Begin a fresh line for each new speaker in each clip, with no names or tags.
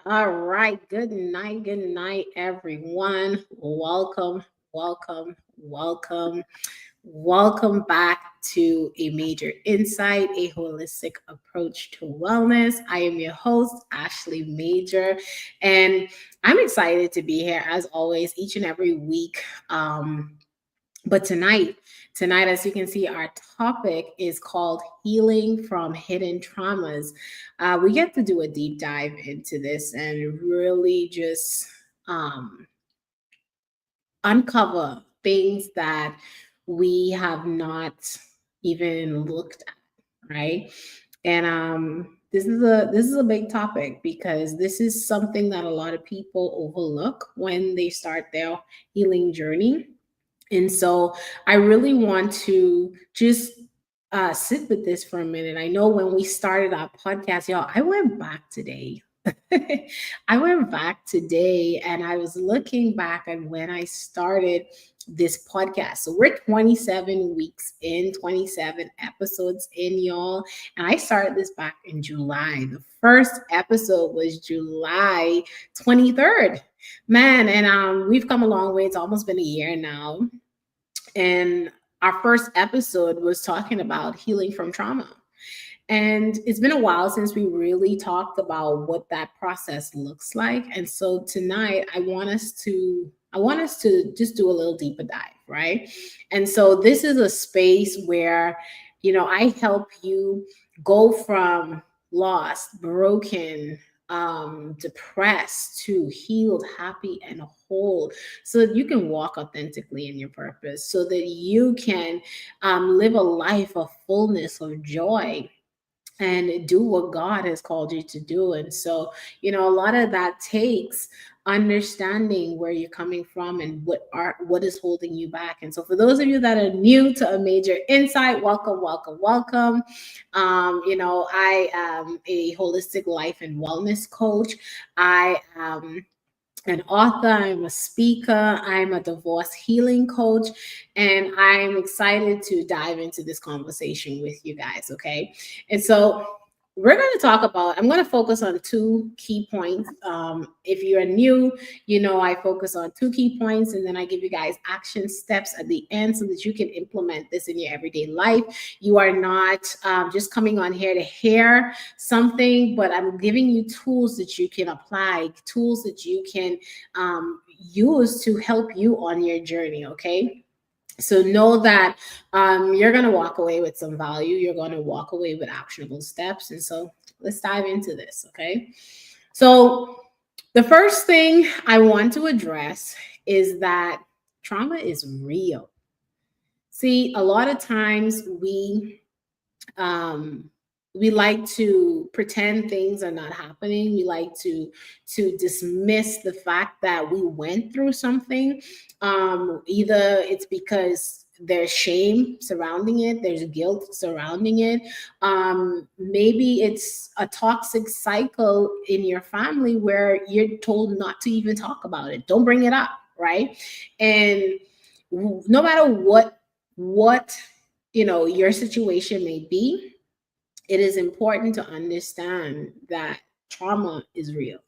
All right. Good night, everyone. Welcome. Welcome back to A Major Insight, a holistic approach to wellness. I am your host, Ashley Major, and I'm excited to be here as always, each and every week. But tonight, as you can see, our topic is called healing from hidden traumas. We get to do a deep dive into this and really just um, uncover things that we have not even looked at, right? And this is a big topic because this is something that a lot of people overlook when they start their healing journey. And so I really want to just sit with this for a minute. I know when we started our podcast, y'all, I went back today. I went back today and I was looking back at when I started this podcast. So we're 27 weeks in, 27 episodes in, y'all. And I started this back in July. The first episode was July 23rd. Man, and we've come a long way. It's almost been a year now. And our first episode was talking about healing from trauma. And it's been a while since we really talked about what that process looks like. And so tonight I want us to just do a little deeper dive, right? And so this is a space where, I help you go from lost, broken, depressed to healed, happy, and whole, so that you can walk authentically in your purpose, so that you can live a life of fullness, of joy, and do what God has called you to do. And so, a lot of that takes understanding where you're coming from and what is holding you back. And so for those of you that are new to A Major Insight, welcome. I am a holistic life and wellness coach. I am an author, I'm a speaker, I'm a divorce healing coach, and I'm excited to dive into this conversation with you guys, okay? And so we're going to talk about, I'm going to focus on two key points. If you're new, I focus on two key points, and then I give you guys action steps at the end so that you can implement this in your everyday life. You are not just coming on here to hear something, but I'm giving you tools that you can apply, tools that you can use to help you on your journey, okay? So know that you're going to walk away with some value. You're going to walk away with actionable steps. And so let's dive into this, okay? So the first thing I want to address is that trauma is real. See, a lot of times um, we like to pretend things are not happening. We like to dismiss the fact that we went through something. Either it's because there's shame surrounding it, there's guilt surrounding it. Maybe it's a toxic cycle in your family where you're told not to even talk about it. Don't bring it up, right? And no matter what your situation may be, it is important to understand that trauma is real.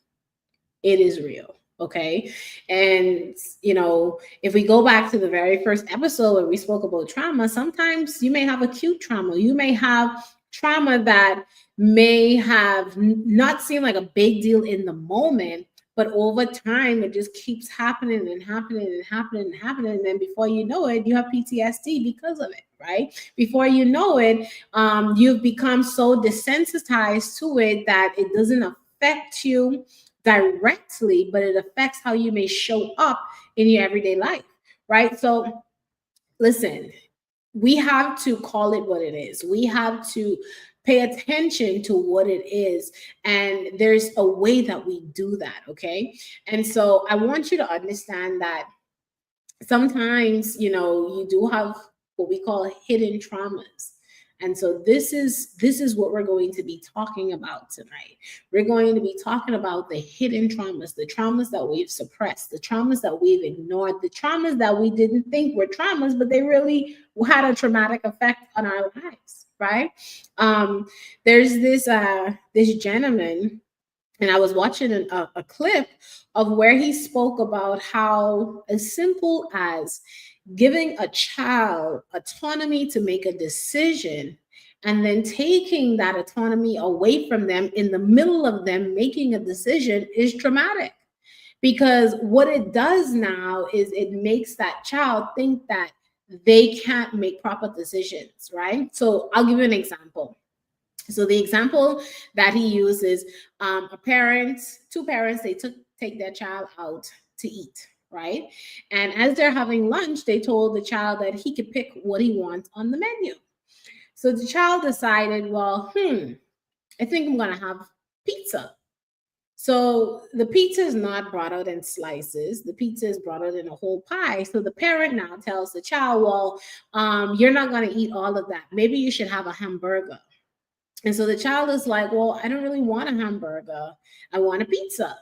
It is real. Okay. And, if we go back to the very first episode where we spoke about trauma, sometimes you may have acute trauma. You may have trauma that may have not seemed like a big deal in the moment, but over time, it just keeps happening and happening and happening and happening. And then before you know it, you have PTSD because of it, right? Before you know it, you've become so desensitized to it that it doesn't affect you directly, but it affects how you may show up in your everyday life, right? So, listen, we have to call it what it is. We have to pay attention to what it is. And there's a way that we do that, okay? And so I want you to understand that sometimes, you do have what we call hidden traumas. And so this is what we're going to be talking about tonight. We're going to be talking about the hidden traumas, the traumas that we've suppressed, the traumas that we've ignored, the traumas that we didn't think were traumas, but they really had a traumatic effect on our lives, right? There's this gentleman And I was watching a clip of where he spoke about how, as simple as giving a child autonomy to make a decision and then taking that autonomy away from them in the middle of them making a decision is traumatic. Because what it does now is it makes that child think that they can't make proper decisions, right? So I'll give you an example. So the example that he uses, a parent, two parents, they take their child out to eat, right? And as they're having lunch, they told the child that he could pick what he wants on the menu. So the child decided, well, I think I'm gonna have pizza. So the pizza is not brought out in slices. The pizza is brought out in a whole pie. So the parent now tells the child, well, you're not going to eat all of that. Maybe you should have a hamburger. And so the child is like, well, I don't really want a hamburger. I want a pizza.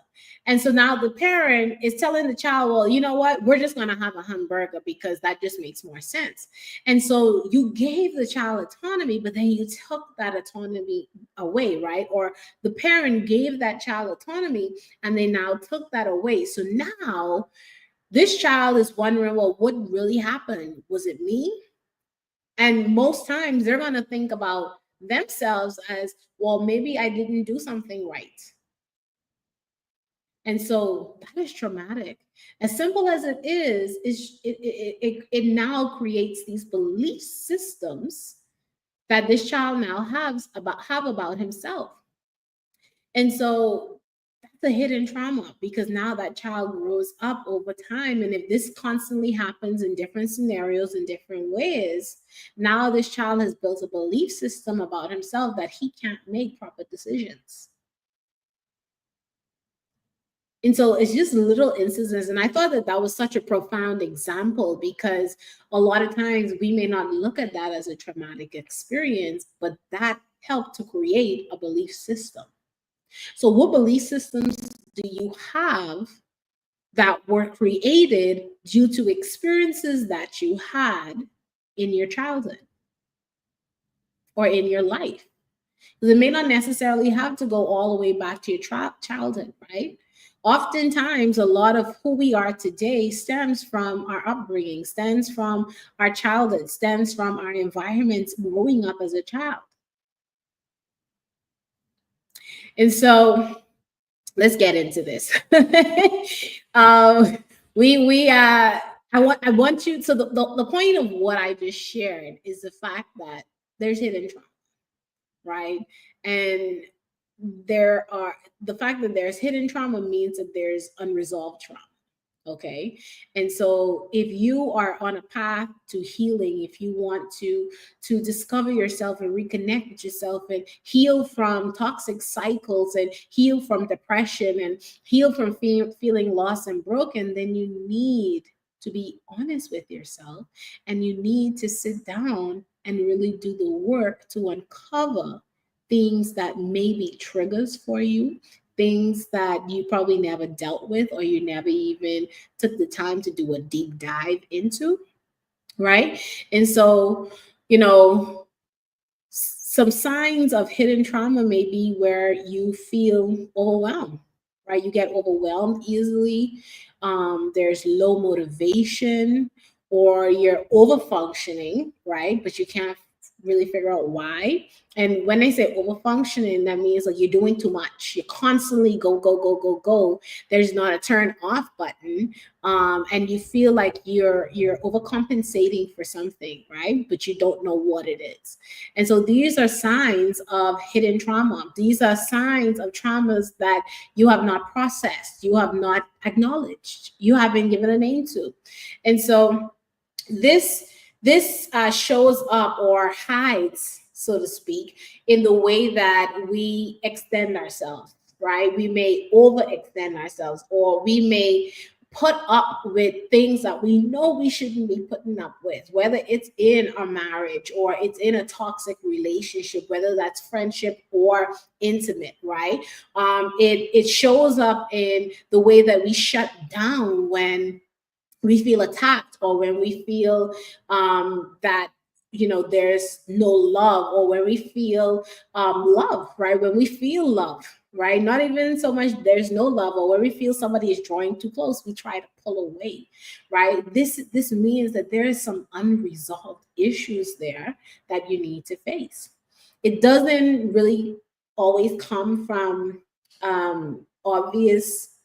And so now the parent is telling the child, well, you know what? We're just going to have a hamburger because that just makes more sense. And so you gave the child autonomy, but then you took that autonomy away, right? Or the parent gave that child autonomy and they now took that away. So now this child is wondering, well, what really happened? Was it me? And most times they're going to think about themselves as, well, maybe I didn't do something right. And so that is traumatic. As simple as it is, it now creates these belief systems that this child now have about himself. And so that's a hidden trauma because now that child grows up over time. And if this constantly happens in different scenarios, in different ways, now this child has built a belief system about himself that he can't make proper decisions. And so it's just little instances. And I thought that that was such a profound example because a lot of times we may not look at that as a traumatic experience, but that helped to create a belief system. So, what belief systems do you have that were created due to experiences that you had in your childhood or in your life? Because it may not necessarily have to go all the way back to your childhood, right? Oftentimes, a lot of who we are today stems from our upbringing, stems from our childhood, stems from our environments growing up as a child. And so let's get into this. We I want you, so the point of what I just shared is the fact that there's hidden trauma, right? And there are, the fact that there's hidden trauma means that there's unresolved trauma. Okay. And so if you are on a path to healing, if you want to discover yourself and reconnect with yourself and heal from toxic cycles and heal from depression and heal from feeling lost and broken, then you need to be honest with yourself and you need to sit down and really do the work to uncover things that may be triggers for you, things that you probably never dealt with or you never even took the time to do a deep dive into, right? And so, you know, some signs of hidden trauma may be where you feel overwhelmed, right? You get overwhelmed easily. There's low motivation, or you're over functioning, right? But you can't really figure out why. And when I say over functioning, that means like you're doing too much. You constantly go, go, go, go, go. There's not a turn off button. And you feel like you're overcompensating for something, right? But you don't know what it is. And so these are signs of hidden trauma. These are signs of traumas that you have not processed, you have not acknowledged, you haven't given a name to. And so this shows up or hides, so to speak, in the way that we extend ourselves, right? We may overextend ourselves, or we may put up with things that we know we shouldn't be putting up with, whether it's in a marriage or it's in a toxic relationship, whether that's friendship or intimate, right? It shows up in the way that we shut down when we feel attacked, or when we feel that there's no love, or when we feel love, right? When we feel love, right? Not even so much, there's no love, or when we feel somebody is drawing too close, we try to pull away, right? This means that there is some unresolved issues there that you need to face. It doesn't really always come from obvious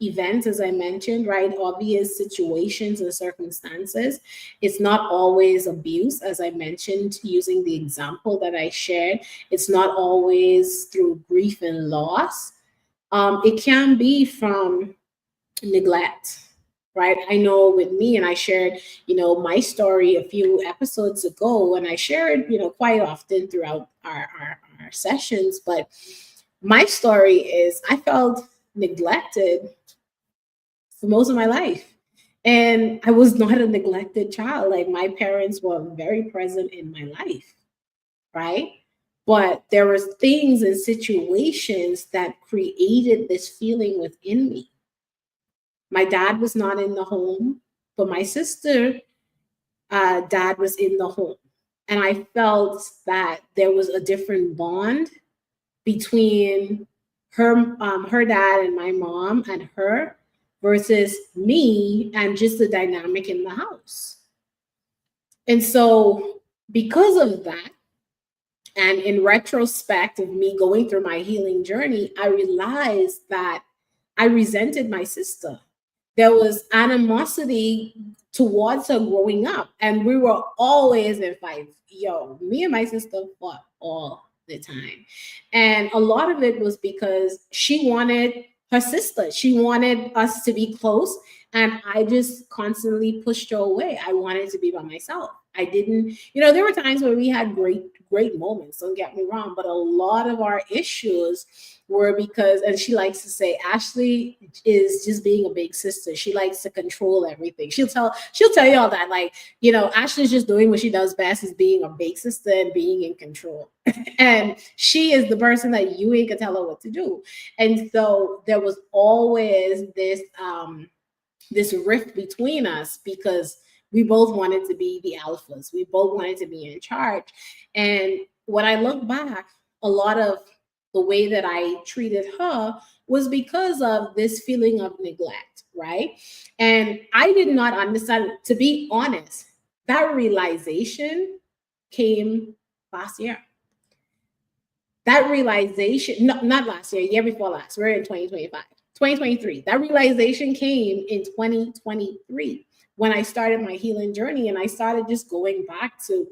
events, as I mentioned, right? Obvious situations and circumstances. It's not always abuse, as I mentioned, using the example that I shared. It's not always through grief and loss. It can be from neglect, right? I know with me, and I shared, my story a few episodes ago, and I shared, quite often throughout our sessions. But my story is I felt neglected for most of my life. And I was not a neglected child. Like, my parents were very present in my life, right? But there was things and situations that created this feeling within me. My dad was not in the home, but my sister, dad was in the home. And I felt that there was a different bond between her dad and my mom and her versus me and just the dynamic in the house. And so, because of that, and in retrospect of me going through my healing journey, I realized that I resented my sister. There was animosity towards her growing up, and we were always in fights. Yo, me and my sister fought all the time. And a lot of it was because she wanted her sister, she wanted us to be close. And I just constantly pushed her away. I wanted to be by myself. I didn't, there were times where we had great moments, don't get me wrong, but a lot of our issues were because, and she likes to say, Ashley is just being a big sister. She likes to control everything. She'll tell you all that, like, Ashley's just doing what she does best, is being a big sister and being in control. And she is the person that you ain't gonna tell her what to do. And so there was always this rift between us because we both wanted to be the alphas. We both wanted to be in charge. And when I look back, a lot of the way that I treated her was because of this feeling of neglect, right? And I did not understand, to be honest, that realization came last year. That realization, no, not last year before last, we're in 2025. 2023. That realization came in 2023 when I started my healing journey, and I started just going back to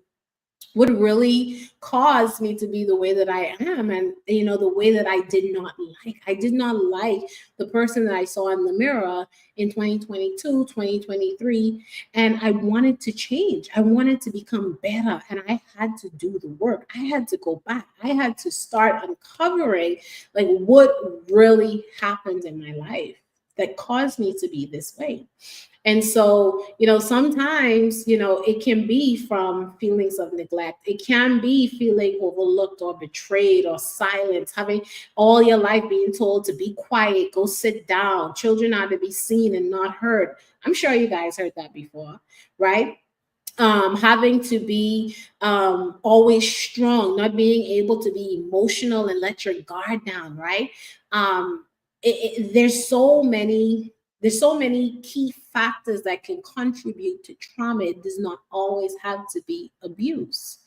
what really caused me to be the way that I am. And, the way that I did not like. I did not like the person that I saw in the mirror in 2022, 2023. And I wanted to change. I wanted to become better. And I had to do the work. I had to go back. I had to start uncovering, like, what really happened in my life that caused me to be this way. And so, sometimes, it can be from feelings of neglect. It can be feeling overlooked or betrayed or silenced, having all your life being told to be quiet, go sit down. Children are to be seen and not heard. I'm sure you guys heard that before, right? Having to be always strong, not being able to be emotional and let your guard down, right? Um, there's so many key factors that can contribute to trauma. It does not always have to be abuse,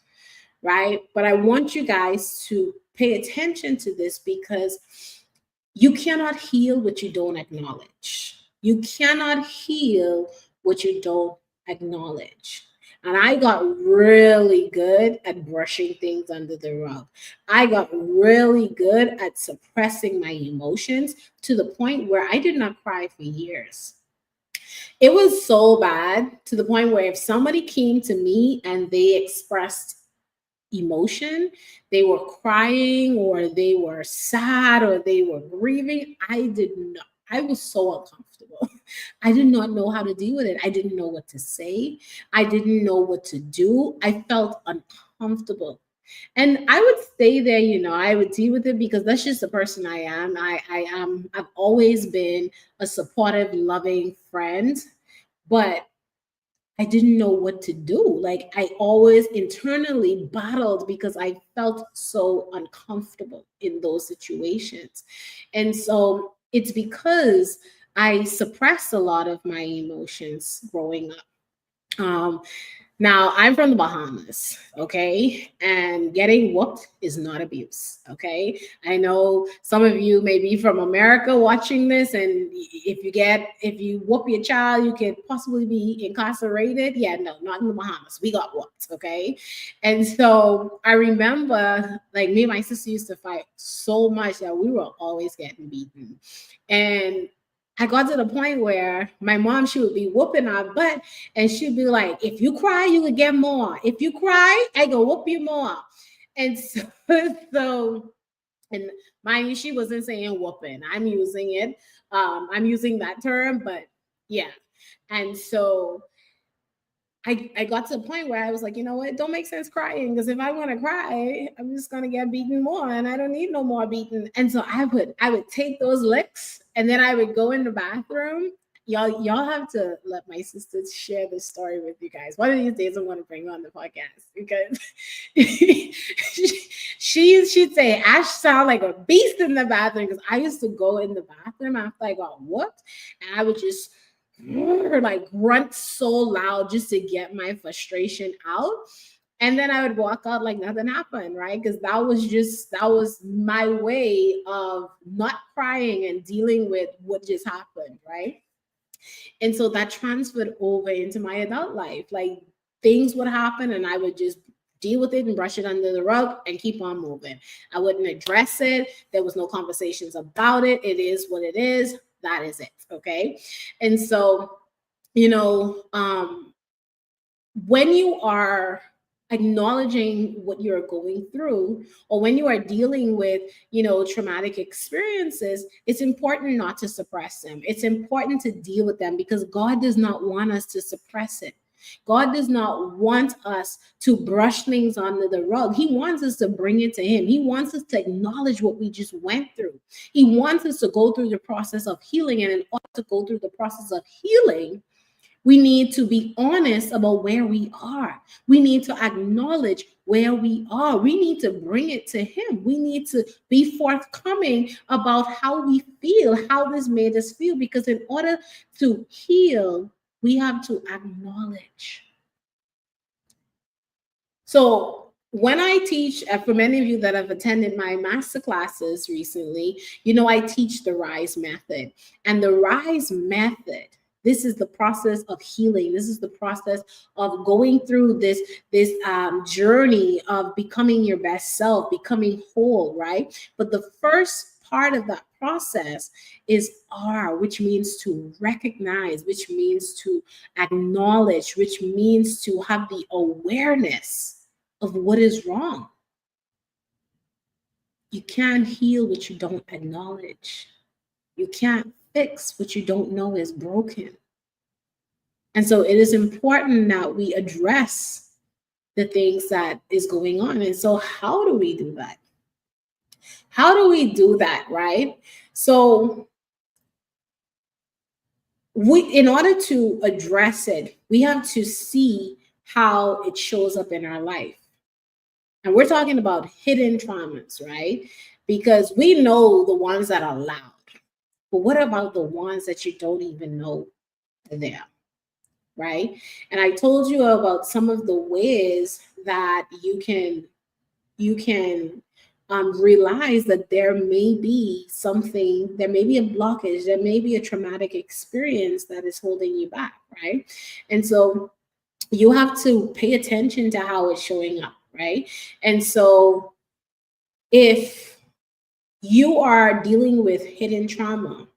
right? But I want you guys to pay attention to this, because you cannot heal what you don't acknowledge. You cannot heal what you don't acknowledge. And I got really good at brushing things under the rug. I got really good at suppressing my emotions to the point where I did not cry for years. It was so bad to the point where if somebody came to me and they expressed emotion, they were crying or they were sad or they were grieving, I was so uncomfortable. I did not know how to deal with it. I didn't know what to say. I didn't know what to do. I felt uncomfortable. And I would stay there, I would deal with it because that's just the person I am. I've always been a supportive, loving friend. But I didn't know what to do. Like I always internally battled because I felt so uncomfortable in those situations. And so it's because I suppressed a lot of my emotions growing up. Um, Now, I'm from the Bahamas, okay? And getting whooped is not abuse, okay? I know some of you may be from America watching this, and if you whoop your child, you could possibly be incarcerated. Yeah, no, not in the Bahamas. We got whooped, okay? And so I remember, like, me and my sister used to fight so much that we were always getting beaten. And I got to the point where my mom, she would be whooping our butt, and she'd be like, if you cry, you would get more. If you cry, I go whoop you more. And so, so and mind you, she wasn't saying whooping. I'm using it. I'm using that term, but yeah. And so I got to the point where I was like, you know what? It don't make sense crying, because if I want to cry, I'm just gonna get beaten more, and I don't need no more beating. And so I would take those licks, and then I would go in the bathroom. Y'all have to let my sisters share this story with you guys. One of these days I'm gonna bring her on the podcast, because she'd say Ash sound like a beast in the bathroom, because I used to go in the bathroom after I got whooped, and I would just like grunt so loud just to get my frustration out. And then I would walk out like nothing happened, right? Because that was my way of not crying and dealing with what just happened, right? And so that transferred over into my adult life. Like things would happen and I would just deal with it and brush it under the rug and keep on moving. I wouldn't address it. There was no conversations about it. It is what it is. That is it. Okay. And so, you know, when you are acknowledging what you're going through, or when you are dealing with, traumatic experiences, it's important not to suppress them. It's important to deal with them, because God does not want us to suppress it. God does not want us to brush things under the rug. He wants us to bring it to him. He wants us to acknowledge what we just went through. He wants us to go through the process of healing, and in order to go through the process of healing, we need to be honest about where we are. We need to acknowledge where we are. We need to bring it to him. We need to be forthcoming about how we feel, how this made us feel, because in order to heal, we have to acknowledge. So when I teach, for many of you that have attended my master classes recently, I teach the RISE method. And the RISE method, this is the process of healing. This is the process of going through this journey of becoming your best self, becoming whole, right? But the first part of that process is R, which means to recognize, which means to acknowledge, which means to have the awareness of what is wrong. You can't heal what you don't acknowledge. You can't fix what you don't know is broken. And so it is important that we address the things that is going on. And so how do we do that? How do we do that, right? So in order to address it, we have to see how it shows up in our life. And we're talking about hidden traumas, right? Because we know the ones that are loud. But what about the ones that you don't even know are there, right? And I told you about some of the ways that you can realize that there may be something, there may be a blockage, there may be a traumatic experience that is holding you back, right? And so you have to pay attention to how it's showing up, right? And so if you are dealing with hidden trauma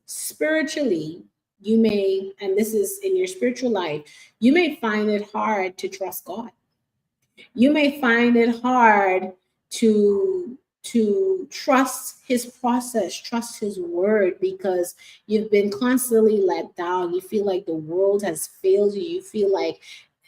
spiritually, you may, and this is in your spiritual life, you may find it hard to trust God. You may find it hard to trust his process, trust his word, because you've been constantly let down. You feel like the world has failed you. You feel like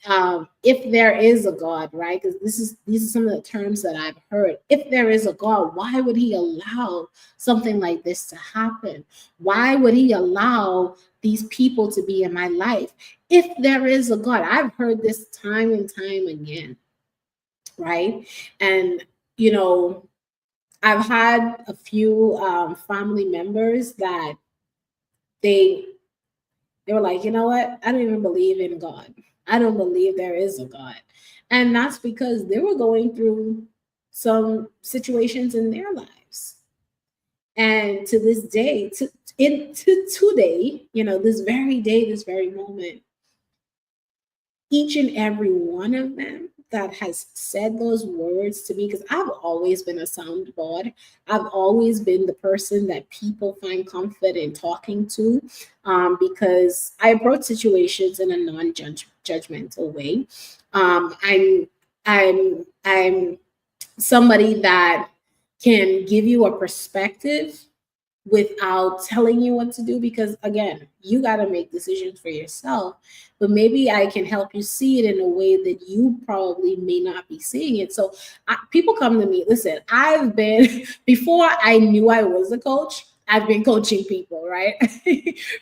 if there is a God, right? Because these are some of the terms that I've heard. If there is a God, why would He allow something like this to happen? Why would He allow these people to be in my life? If there is a God, I've heard this time and time again, right? And you know, I've had a few family members that they they were like, you know what? I don't even believe in God. I don't believe there is a God. And that's because they were going through some situations in their lives. And to this day, to today, this very day, this very moment, each and every one of them that has said those words to me, because I've always been a soundboard. I've always been the person that people find comfort in talking to, because I approach situations in a non-judgmental way. I'm somebody that can give you a perspective without telling you what to do, because again, you got to make decisions for yourself, but maybe I can help you see it in a way that you probably may not be seeing it. So people come to me, listen, I've been before I knew I was a coach, I've been coaching people, right?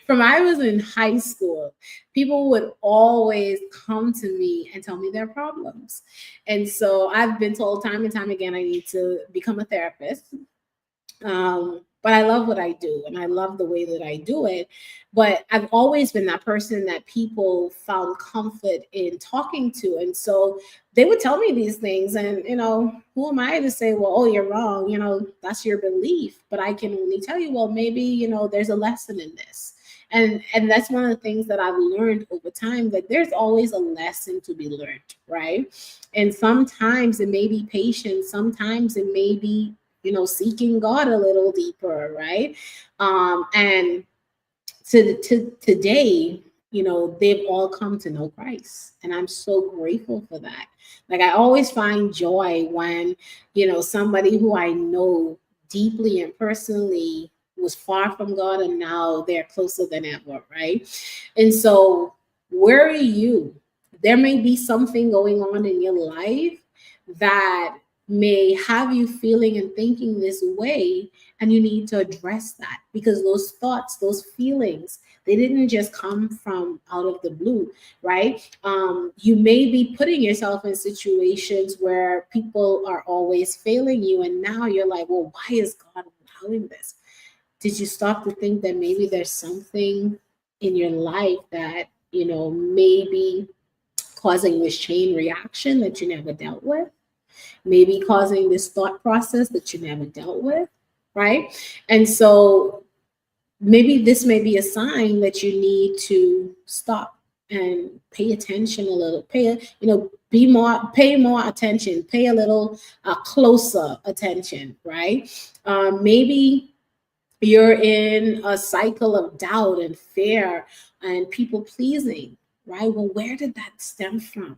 From I was in high school, people would always come to me and tell me their problems. And so I've been told time and time again I need to become a therapist. But I love what I do and I love the way that I do it. But I've always been that person that people found comfort in talking to. And so they would tell me these things. And, who am I to say, well, oh, you're wrong? That's your belief. But I can only tell you, well, maybe, there's a lesson in this. And that's one of the things that I've learned over time, that there's always a lesson to be learned, right? And sometimes it may be patience, sometimes it may be seeking God a little deeper, right? And to today, they've all come to know Christ, and I'm so grateful for that. Like, I always find joy when somebody who I know deeply and personally was far from God, and now they're closer than ever, right? And so, where are you? There may be something going on in your life that may have you feeling and thinking this way, and you need to address that, because those thoughts, those feelings, they didn't just come from out of the blue, right? You may be putting yourself in situations where people are always failing you, and now you're like, well, why is God allowing this? Did you stop to think that maybe there's something in your life that maybe causing this chain reaction that you never dealt with, maybe causing this thought process that you never dealt with, right? And so maybe this may be a sign that you need to stop and pay attention a little, pay more attention, pay a little closer attention, right? Maybe you're in a cycle of doubt and fear and people pleasing, right? Well, where did that stem from?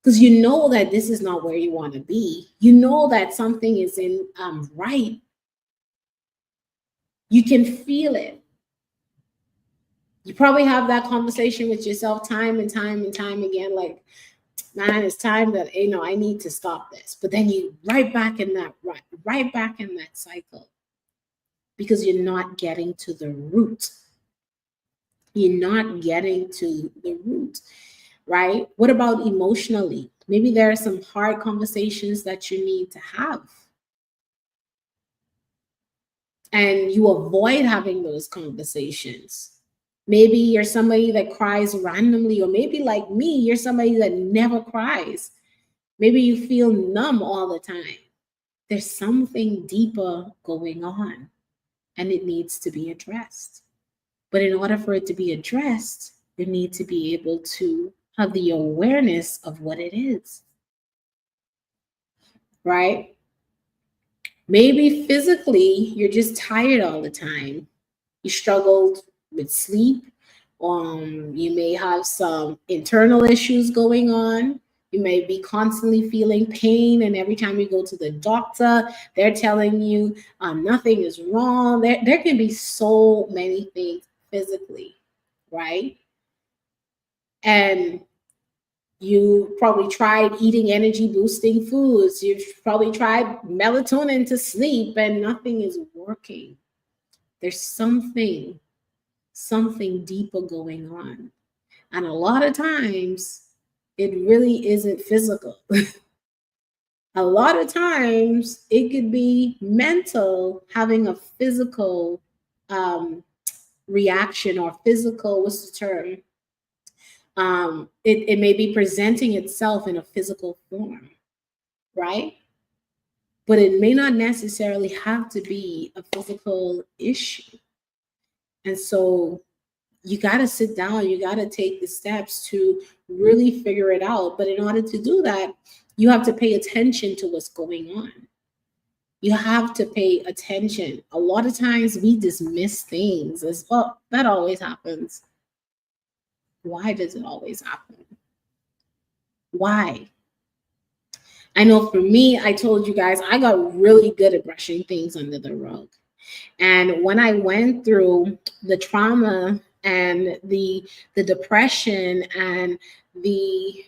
Because you know that this is not where you want to be. You know that something is in right. You can feel it. You probably have that conversation with yourself time and time and time again, like, man, it's time that I need to stop this. But then you right back in that right back in that cycle, because you're not getting to the root. You're not getting to the root, right? What about emotionally? Maybe there are some hard conversations that you need to have, and you avoid having those conversations. Maybe you're somebody that cries randomly, or maybe like me, you're somebody that never cries. Maybe you feel numb all the time. There's something deeper going on, and it needs to be addressed. But in order for it to be addressed, you need to be able to have the awareness of what it is, right? Maybe physically, you're just tired all the time. You struggled with sleep. You may have some internal issues going on. You may be constantly feeling pain, and every time you go to the doctor, they're telling you nothing is wrong. There can be so many things physically, right? And You probably tried eating energy boosting foods. You've probably tried melatonin to sleep, and nothing is working. There's something deeper going on. And a lot of times, it really isn't physical. A lot of times, it could be mental having a physical um, reaction, or physical, what's the term? It may be presenting itself in a physical form, right? But it may not necessarily have to be a physical issue. And so you got to sit down, you got to take the steps to really figure it out. But in order to do that, you have to pay attention to what's going on. You have to pay attention. A lot of times we dismiss things as, well, that always happens. Why does it always happen? Why? I know for me, I told you guys, I got really good at brushing things under the rug. And when I went through the trauma and the depression and the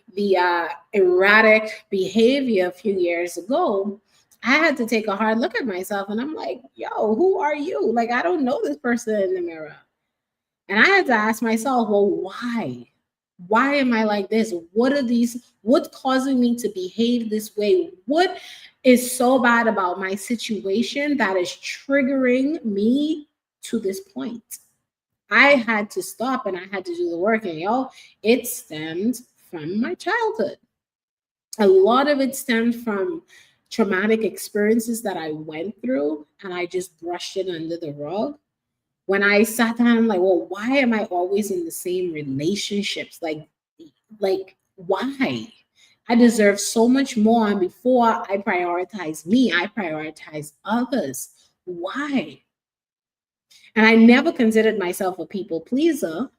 erratic behavior a few years ago, I had to take a hard look at myself, and I'm like, yo, who are you? Like, I don't know this person in the mirror. And I had to ask myself, well, why? Why am I like this? What are these? What's causing me to behave this way? What is so bad about my situation that is triggering me to this point? I had to stop and I had to do the work. And y'all, it stemmed from my childhood. A lot of it stemmed from traumatic experiences that I went through, and I just brushed it under the rug. When I sat down, I'm like, well, why am I always in the same relationships? Like why? I deserve so much more. And before I prioritize me, I prioritize others. Why? And I never considered myself a people pleaser.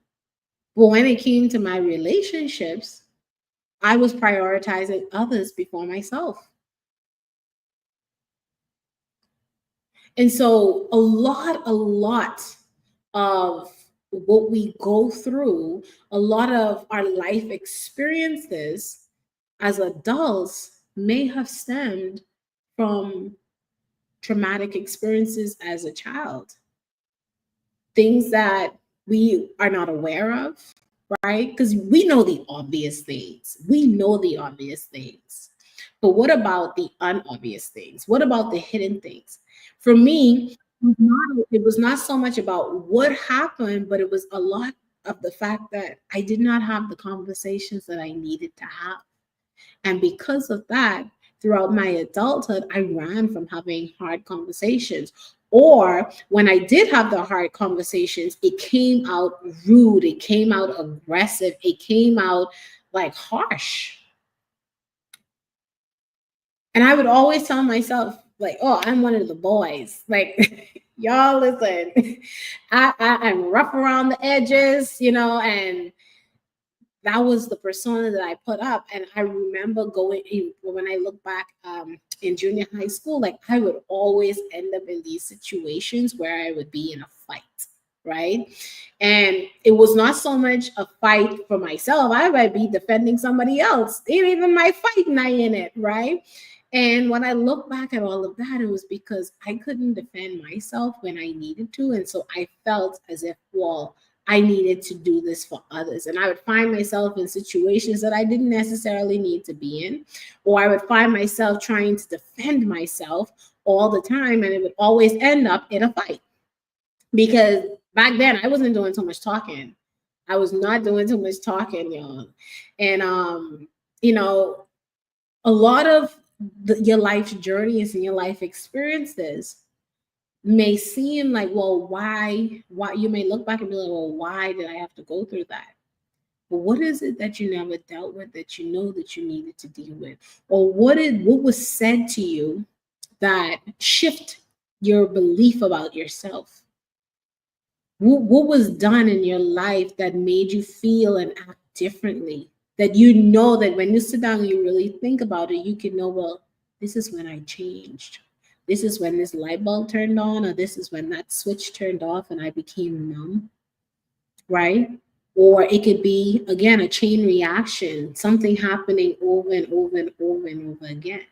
But when it came to my relationships, I was prioritizing others before myself. And so a lot of what we go through, a lot of our life experiences as adults may have stemmed from traumatic experiences as a child, things that we are not aware of, right? Because we know the obvious things. We know the obvious things. But what about the unobvious things? What about the hidden things? For me, it was not so much about what happened, but it was a lot of the fact that I did not have the conversations that I needed to have. And because of that, throughout my adulthood, I ran from having hard conversations. Or when I did have the hard conversations, it came out rude, it came out aggressive, it came out like harsh. And I would always tell myself, like, oh, I'm one of the boys. Like, y'all listen, I'm rough around the edges, and that was the persona that I put up. And I remember going in, when I look back in junior high school, like I would always end up in these situations where I would be in a fight, right? And it was not so much a fight for myself. I might be defending somebody else. It ain't even my fight, and I in it, right? And when I look back at all of that, it was because I couldn't defend myself when I needed to. And so I felt as if, well, I needed to do this for others. And I would find myself in situations that I didn't necessarily need to be in, or I would find myself trying to defend myself all the time. And it would always end up in a fight because back then I wasn't doing too much talking. I was not doing too much talking, y'all. And, you know, a lot of your life's journeys and your life experiences may seem like, well, why you may look back and be like, well, why did I have to go through that? But what is it that you never dealt with that you know that you needed to deal with? Or what was said to you that shift your belief about yourself? What was done in your life that made you feel and act differently? That you know that when you sit down and you really think about it, you can know, well, this is when I changed. This is when this light bulb turned on, or this is when that switch turned off and I became numb, right? Or it could be, again, a chain reaction, something happening over and over and over and over again.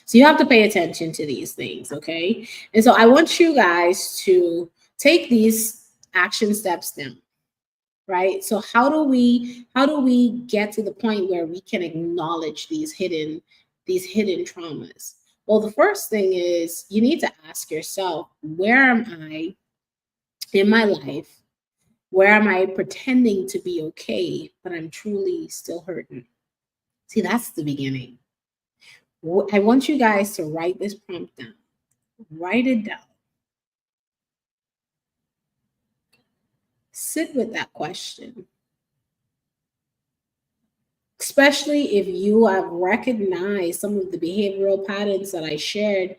So you have to pay attention to these things, okay? And so I want you guys to take these action steps down, right? So how do we get to the point where we can acknowledge these hidden traumas? Well, the first thing is you need to ask yourself, where am I in my life? Where am I pretending to be okay, but I'm truly still hurting? See, that's the beginning. I want you guys to write this prompt down. Write it down. Sit with that question. Especially if you have recognized some of the behavioral patterns that I shared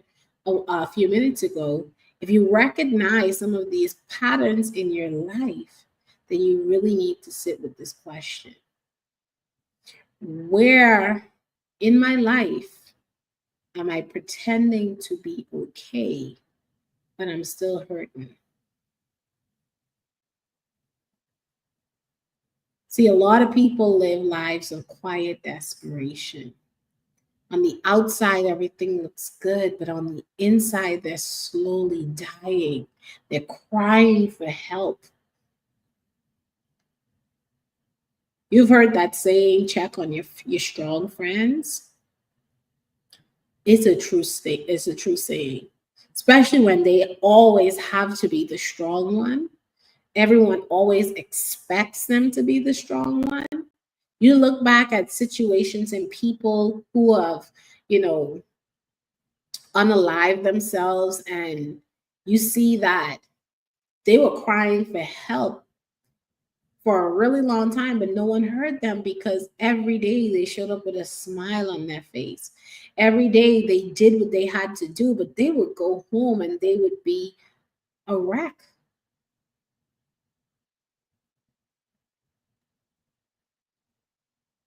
a few minutes ago. If you recognize some of these patterns in your life, then you really need to sit with this question. Where in my life am I pretending to be okay, but I'm still hurting? See, a lot of people live lives of quiet desperation. On the outside, everything looks good, but on the inside, they're slowly dying. They're crying for help. You've heard that saying, check on your strong friends. It's a true state. It's a true saying, especially when they always have to be the strong one. Everyone always expects them to be the strong one. You look back at situations and people who have, you know, unalive themselves, and you see that they were crying for help for a really long time, but no one heard them because every day they showed up with a smile on their face. Every day they did what they had to do, but they would go home and they would be a wreck.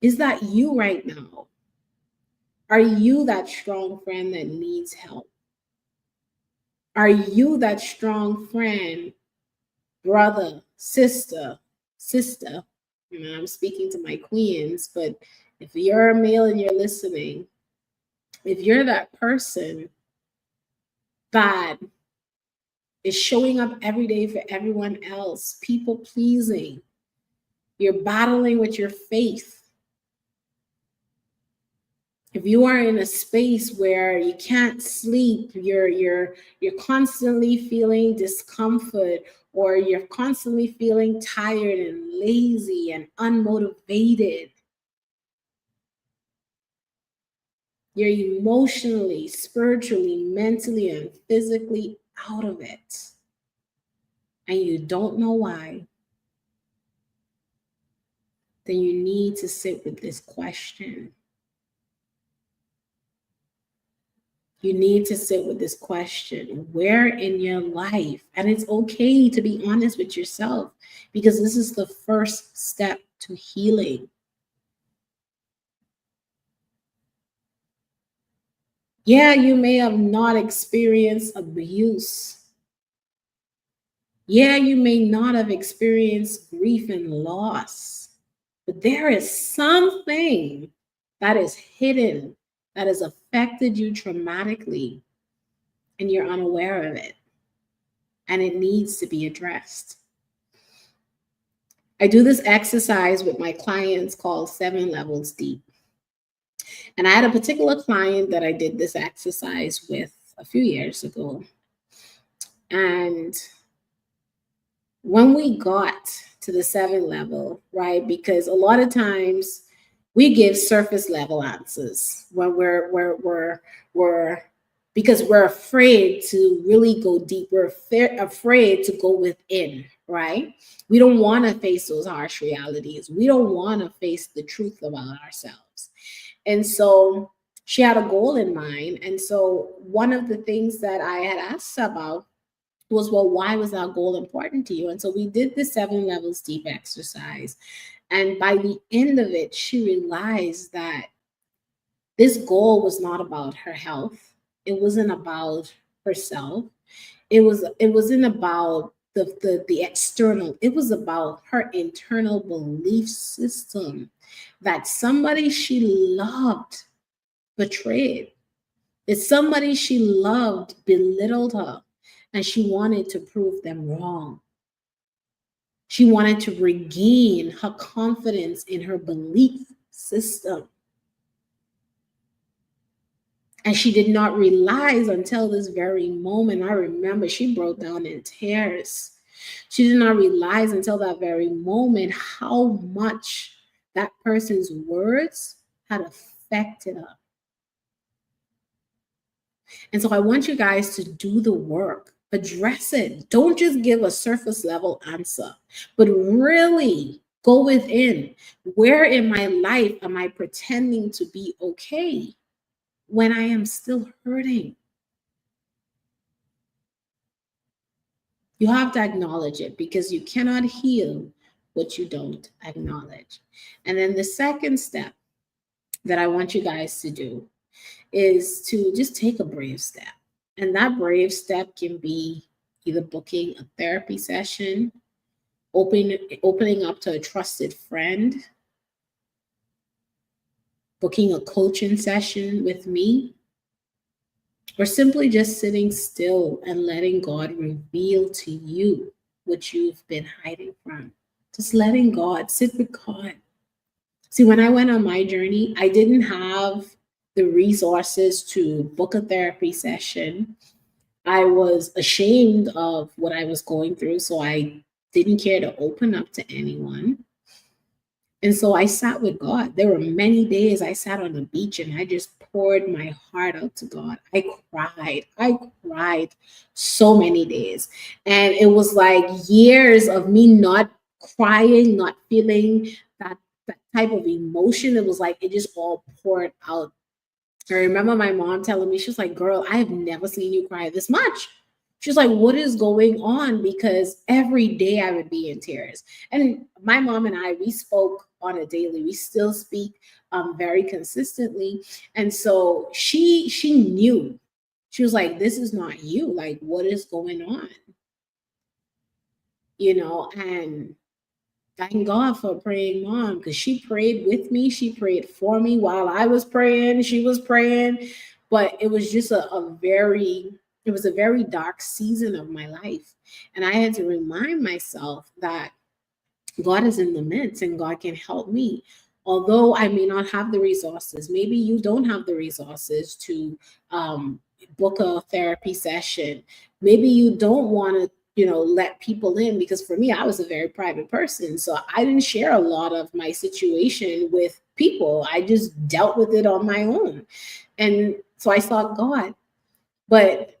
Is that you right now? Are you that strong friend that needs help? Are you that strong friend, brother, sister? I'm speaking to my queens, but if you're a male and you're listening, if you're that person that is showing up every day for everyone else, people pleasing, you're battling with your faith. If you are in a space where you can't sleep, you're constantly feeling discomfort, or you're constantly feeling tired and lazy and unmotivated, you're emotionally, spiritually, mentally, and physically out of it, and you don't know why, then you need to sit with this question. You need to sit with this question. Where in your life, and it's okay to be honest with yourself, because this is the first step to healing. Yeah, you may have not experienced abuse. Yeah, you may not have experienced grief and loss, but there is something that is hidden that has affected you traumatically, and you're unaware of it, and it needs to be addressed. I do this exercise with my clients called 7 levels deep. And I had a particular client that I did this exercise with a few years ago. And when we got to the 7 level, right? Because a lot of times we give surface level answers when we're because we're afraid to really go deep. We're afraid to go within, right? We don't want to face those harsh realities. We don't want to face the truth about ourselves. And so she had a goal in mind. And so one of the things that I had asked about was, well, why was that goal important to you? And so we did the 7 levels deep exercise. And by the end of it, she realized that this goal was not about her health. It wasn't about herself. It wasn't about the external. It was about her internal belief system that somebody she loved betrayed. That somebody she loved belittled her, and she wanted to prove them wrong. She wanted to regain her confidence in her belief system. And she did not realize until this very moment. I remember she broke down in tears. She did not realize until that very moment how much that person's words had affected her. And so I want you guys to do the work, address it. Don't just give a surface level answer, but really go within. Where in my life am I pretending to be okay when I am still hurting? You have to acknowledge it because you cannot heal what you don't acknowledge. And then the second step that I want you guys to do is to just take a brave step. And that brave step can be either booking a therapy session, opening up to a trusted friend, booking a coaching session with me, or simply just sitting still and letting God reveal to you what you've been hiding from. Just letting God, sit with God. See, when I went on my journey, I didn't have the resources to book a therapy session. I was ashamed of what I was going through, so I didn't care to open up to anyone. And so I sat with God. There were many days I sat on the beach and I just poured my heart out to God. I cried. I cried so many days. And it was like years of me not crying, not feeling that type of emotion. It was like it just all poured out. I remember my mom telling me, she was like, girl, I have never seen you cry this much. She was like, what is going on? Because every day I would be in tears. And my mom and I, we spoke on a daily. We still speak very consistently. And so she knew. She was like, this is not you. Like, what is going on? And thank God for a praying mom because she prayed with me. She prayed for me while I was praying. She was praying. But it was just it was a very dark season of my life. And I had to remind myself that God is in the midst and God can help me. Although I may not have the resources, maybe you don't have the resources to book a therapy session. Maybe you don't want to, let people in because for me, I was a very private person. So I didn't share a lot of my situation with people. I just dealt with it on my own. And so I sought God. But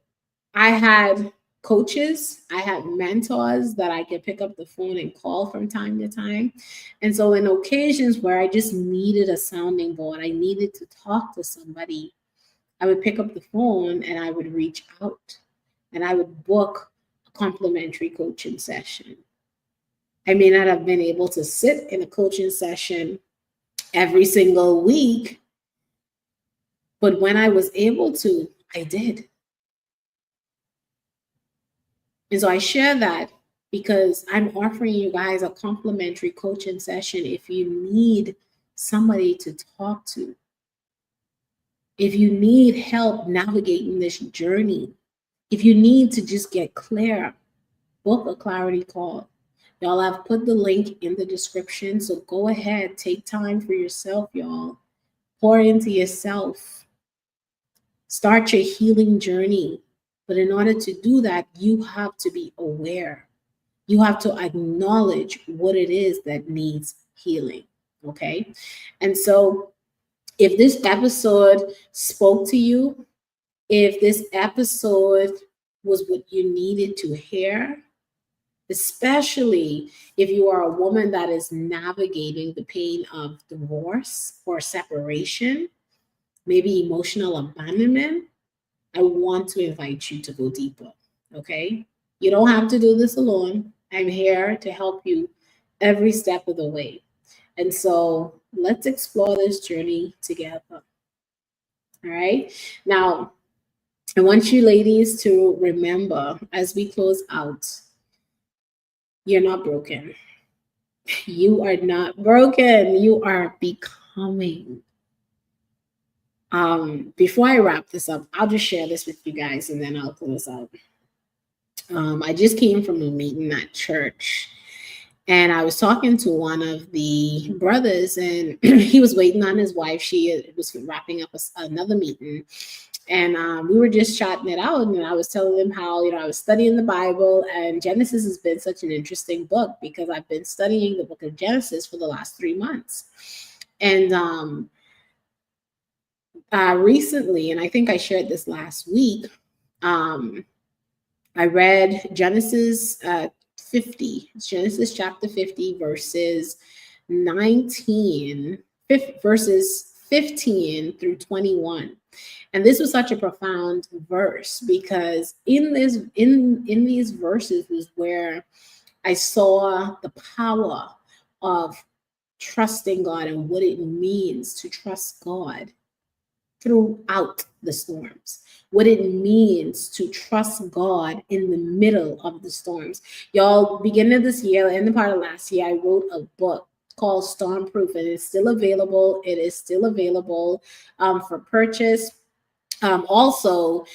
I had coaches, I had mentors that I could pick up the phone and call from time to time. And so, in occasions where I just needed a sounding board, I needed to talk to somebody, I would pick up the phone and I would reach out and I would book a complimentary coaching session. I may not have been able to sit in a coaching session every single week, but when I was able to, I did. And so I share that because I'm offering you guys a complimentary coaching session if you need somebody to talk to. If you need help navigating this journey, if you need to just get clear, book a clarity call. Y'all, I've put the link in the description. So go ahead, take time for yourself, y'all. Pour into yourself. Start your healing journey. But in order to do that, you have to be aware. You have to acknowledge what it is that needs healing. Okay. And so, if this episode spoke to you, if this episode was what you needed to hear, especially if you are a woman that is navigating the pain of divorce or separation, maybe emotional abandonment, I want to invite you to go deeper. Okay. You don't have to do this alone. I'm here to help you every step of the way. And so let's explore this journey together. All right. Now, I want you ladies to remember as we close out You're not broken. You are not broken. You are becoming. Before I wrap this up, I'll just share this with you guys and then I'll close out. I just came from a meeting at church and I was talking to one of the brothers, and he was waiting on his wife. She was wrapping up another meeting, and we were just chatting it out. And I was telling him how I was studying the Bible, and Genesis has been such an interesting book because I've been studying the book of Genesis for the last 3 months, and recently, and I think I shared this last week. I read Genesis 50, Genesis chapter 50, verses 19, verses 15 through 21. And this was such a profound verse because in these verses was where I saw the power of trusting God and what it means to trust God throughout the storms, what it means to trust God in the middle of the storms. Y'all, beginning of this year, in the part of last year, I wrote a book called Stormproof, and it's still available. It is still available for purchase. I'm still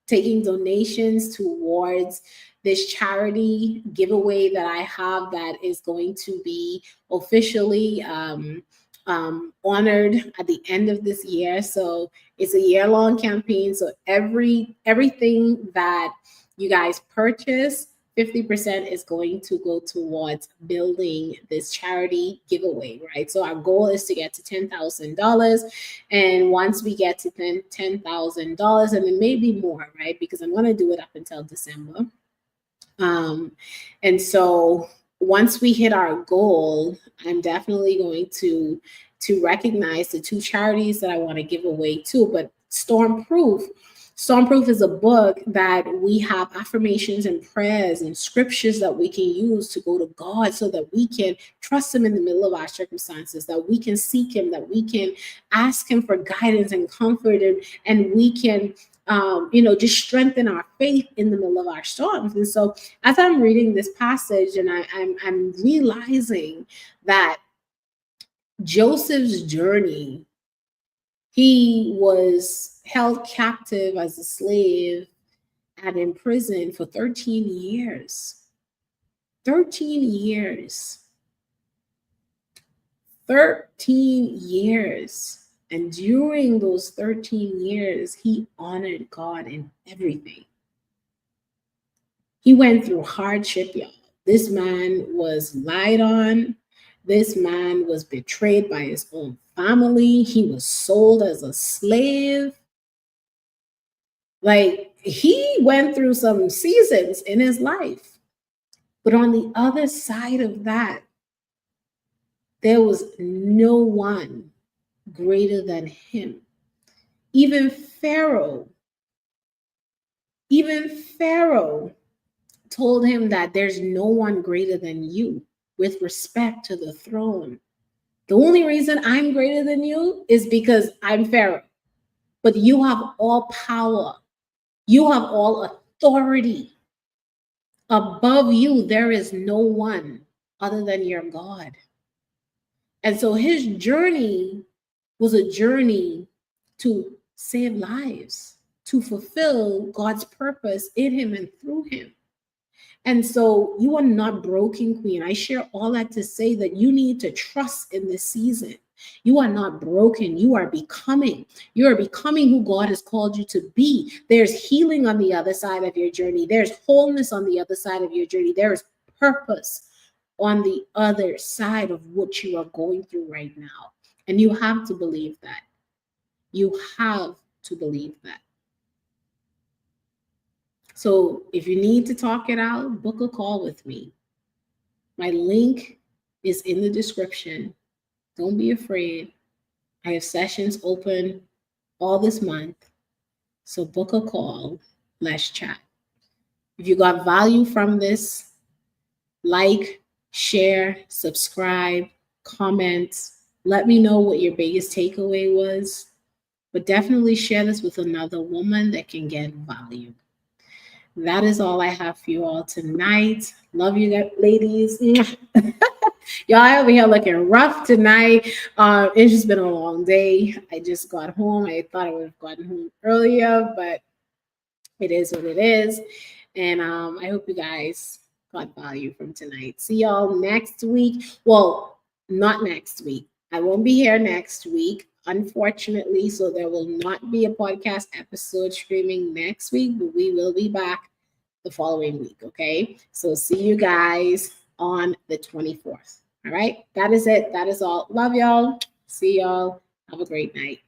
taking donations towards this charity giveaway that I have that is going to be officially honored at the end of this year. So it's a year-long campaign. So everything that you guys purchase, 50% is going to go towards building this charity giveaway, right? So our goal is to get to $10,000. And once we get to $10,000, and then maybe more, right? Because I'm going to do it up until December. And so once we hit our goal, I'm definitely going to recognize the two charities that I want to give away too. But Stormproof is a book that we have affirmations and prayers and scriptures that we can use to go to God so that we can trust him in the middle of our circumstances, that we can seek him, that we can ask him for guidance and comfort, and we can just strengthen our faith in the middle of our storms. And so as I'm reading this passage and I'm realizing that Joseph's journey, he was held captive as a slave and in prison for 13 years. 13 years. 13 years. And during those 13 years, he honored God in everything. He went through hardship, y'all. This man was lied on. This man was betrayed by his own family. He was sold as a slave. Like, he went through some seasons in his life. But on the other side of that, there was no one greater than him. Even Pharaoh told him that there's no one greater than you with respect to the throne. The only reason I'm greater than you is because I'm Pharaoh. But you have all power. You have all authority. Above you, there is no one other than your God. And so his journey was a journey to save lives, to fulfill God's purpose in him and through him. And so you are not broken, Queen. I share all that to say that you need to trust in this season. You are not broken. You are becoming. You are becoming who God has called you to be. There's healing on the other side of your journey. There's wholeness on the other side of your journey. There is purpose on the other side of what you are going through right now. And you have to believe that. You have to believe that. So if you need to talk it out, book a call with me. My link is in the description. Don't be afraid. I have sessions open all this month. So book a call. Let's chat. If you got value from this, like, share, subscribe, comment. Let me know what your biggest takeaway was. But definitely share this with another woman that can get value. that is all I have for you all tonight. Love you, ladies. Y'all over here looking rough tonight. It's just been a long day. I just got home. I thought I would have gotten home earlier, but it is what it is. And I hope you guys got value from tonight. See y'all next week. Well, not next week. I won't be here next week, unfortunately. So there will not be a podcast episode streaming next week, but we will be back the following week. Okay. So see you guys on the 24th. All right. That is it. That is all. Love y'all. See y'all. Have a great night.